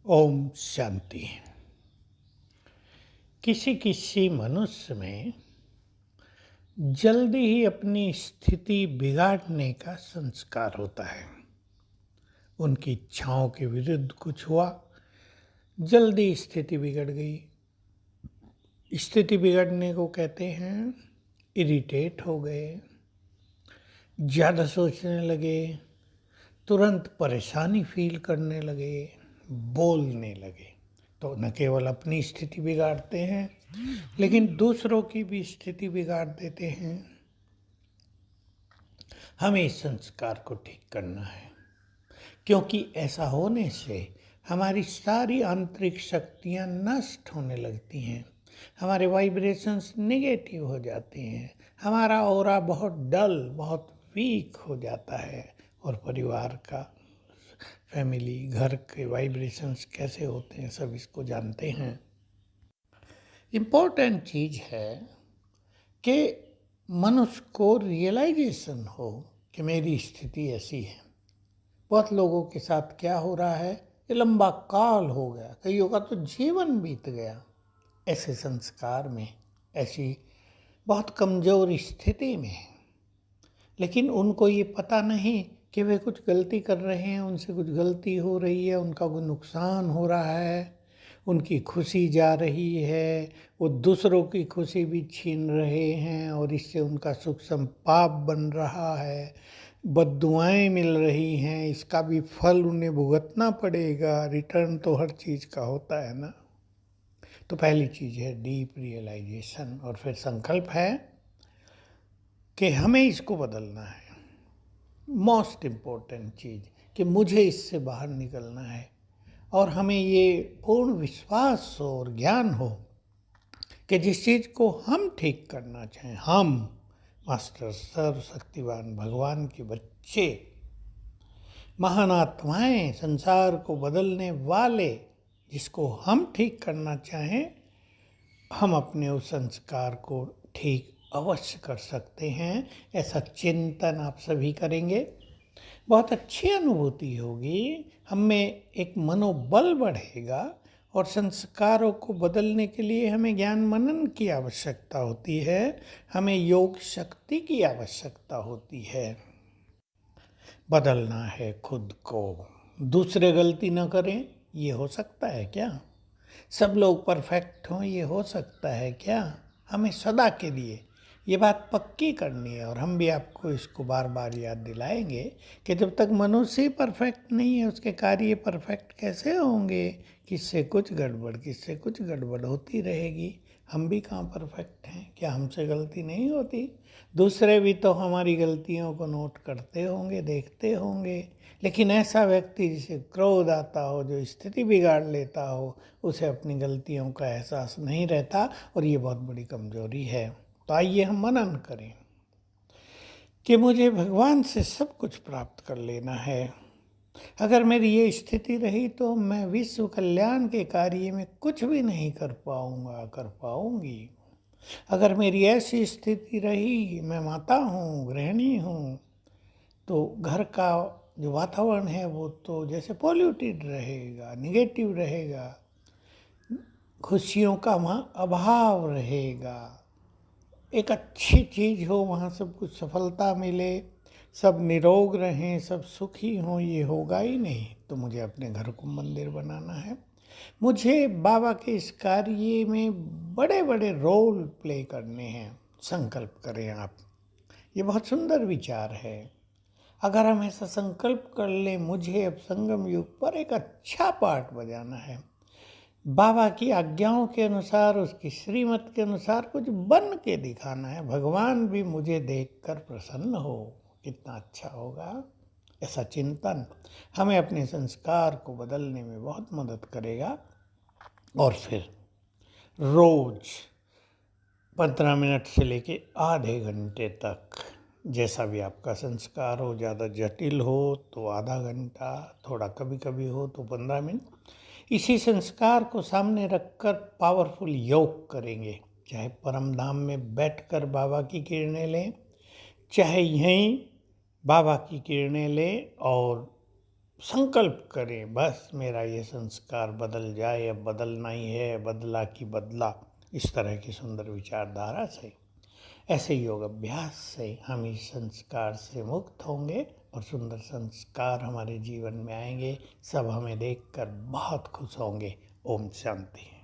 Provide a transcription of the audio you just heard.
ओम शांति। किसी किसी मनुष्य में जल्दी ही अपनी स्थिति बिगाड़ने का संस्कार होता है। उनकी इच्छाओं के विरुद्ध कुछ हुआ, जल्दी स्थिति बिगड़ गई। स्थिति बिगड़ने को कहते हैं इरिटेट हो गए, ज़्यादा सोचने लगे, तुरंत परेशानी फील करने लगे, बोलने लगे। तो न केवल अपनी स्थिति बिगाड़ते हैं लेकिन दूसरों की भी स्थिति बिगाड़ देते हैं। हमें इस संस्कार को ठीक करना है, क्योंकि ऐसा होने से हमारी सारी आंतरिक शक्तियां नष्ट होने लगती हैं, हमारे वाइब्रेशंस नेगेटिव हो जाते हैं, हमारा ऑरा बहुत डल, बहुत वीक हो जाता है। और परिवार का, फैमिली, घर के वाइब्रेशंस कैसे होते हैं सब इसको जानते हैं। इम्पोर्टेंट चीज़ है कि मनुष्य को रियलाइजेशन हो कि मेरी स्थिति ऐसी है। बहुत लोगों के साथ क्या हो रहा है, ये लंबा काल हो गया, कईयों का तो जीवन बीत गया ऐसे संस्कार में, ऐसी बहुत कमज़ोर स्थिति में। लेकिन उनको ये पता नहीं कि वे कुछ गलती कर रहे हैं, उनसे कुछ गलती हो रही है, उनका कोई नुकसान हो रहा है, उनकी खुशी जा रही है, वो दूसरों की खुशी भी छीन रहे हैं और इससे उनका सुख संपाप बन रहा है, बद्दुआएं मिल रही हैं, इसका भी फल उन्हें भुगतना पड़ेगा। रिटर्न तो हर चीज़ का होता है ना। तो पहली चीज़ है डीप रियलाइजेशन, और फिर संकल्प है कि हमें इसको बदलना है। मोस्ट इम्पोर्टेंट चीज़ कि मुझे इससे बाहर निकलना है, और हमें ये पूर्ण विश्वास हो और ज्ञान हो कि जिस चीज़ को हम ठीक करना चाहें, हम मास्टर सर्वशक्तिवान भगवान के बच्चे, महान आत्माएं, संसार को बदलने वाले, जिसको हम ठीक करना चाहें, हम अपने उस संस्कार को ठीक अवश्य कर सकते हैं। ऐसा चिंतन आप सभी करेंगे, बहुत अच्छी अनुभूति होगी, हमें एक मनोबल बढ़ेगा, और संस्कारों को बदलने के लिए हमें ज्ञान मनन की आवश्यकता होती है, हमें योग शक्ति की आवश्यकता होती है। बदलना है खुद को, दूसरे गलती न करें, ये हो सकता है क्या? सब लोग परफेक्ट हों, ये हो सकता है क्या? हमें सदा के लिए ये बात पक्की करनी है, और हम भी आपको इसको बार बार याद दिलाएंगे कि जब तक मनुष्य परफेक्ट नहीं है, उसके कार्य परफेक्ट कैसे होंगे? किससे कुछ गड़बड़, किससे कुछ गड़बड़ होती रहेगी। हम भी कहाँ परफेक्ट हैं? क्या हमसे गलती नहीं होती? दूसरे भी तो हमारी गलतियों को नोट करते होंगे, देखते होंगे। लेकिन ऐसा व्यक्ति जिसे क्रोध आता हो, जो स्थिति बिगाड़ लेता हो, उसे अपनी गलतियों का एहसास नहीं रहता, और ये बहुत बड़ी कमजोरी है। तो आइए हम मनन करें कि मुझे भगवान से सब कुछ प्राप्त कर लेना है। अगर मेरी ये स्थिति रही तो मैं विश्व कल्याण के कार्य में कुछ भी नहीं कर पाऊंगा, कर पाऊंगी। अगर मेरी ऐसी स्थिति रही, मैं माता हूँ, गृहिणी हूँ, तो घर का जो वातावरण है वो तो जैसे पॉल्यूटेड रहेगा, निगेटिव रहेगा, खुशियों का वहाँ अभाव रहेगा। एक अच्छी चीज़ हो, वहाँ सब कुछ सफलता मिले, सब निरोग रहें, सब सुखी हों, ये होगा ही नहीं। तो मुझे अपने घर को मंदिर बनाना है, मुझे बाबा के इस कार्य में बड़े बड़े रोल प्ले करने हैं। संकल्प करें आप, ये बहुत सुंदर विचार है। अगर हम ऐसा संकल्प कर लें, मुझे अब संगम युग पर एक अच्छा पार्ट बजाना है, बाबा की आज्ञाओं के अनुसार, उसकी श्रीमत के अनुसार कुछ बन के दिखाना है, भगवान भी मुझे देखकर प्रसन्न हो, कितना अच्छा होगा। ऐसा चिंतन हमें अपने संस्कार को बदलने में बहुत मदद करेगा। और फिर रोज 15 मिनट से लेके आधे घंटे तक, जैसा भी आपका संस्कार हो, ज़्यादा जटिल हो तो आधा घंटा, थोड़ा कभी कभी हो तो 15 मिनट, इसी संस्कार को सामने रखकर पावरफुल योग करेंगे। चाहे परम धाम में बैठकर बाबा की किरणें लें, चाहे यहीं बाबा की किरणें लें और संकल्प करें बस मेरा ये संस्कार बदल जाए, अब बदलना ही है, बदला कि बदला, इस तरह की सुंदर विचारधारा से, ऐसे योग अभ्यास से हम इस संस्कार से मुक्त होंगे और सुंदर संस्कार हमारे जीवन में आएंगे। सब हमें देखकर बहुत खुश होंगे। ओम शांति।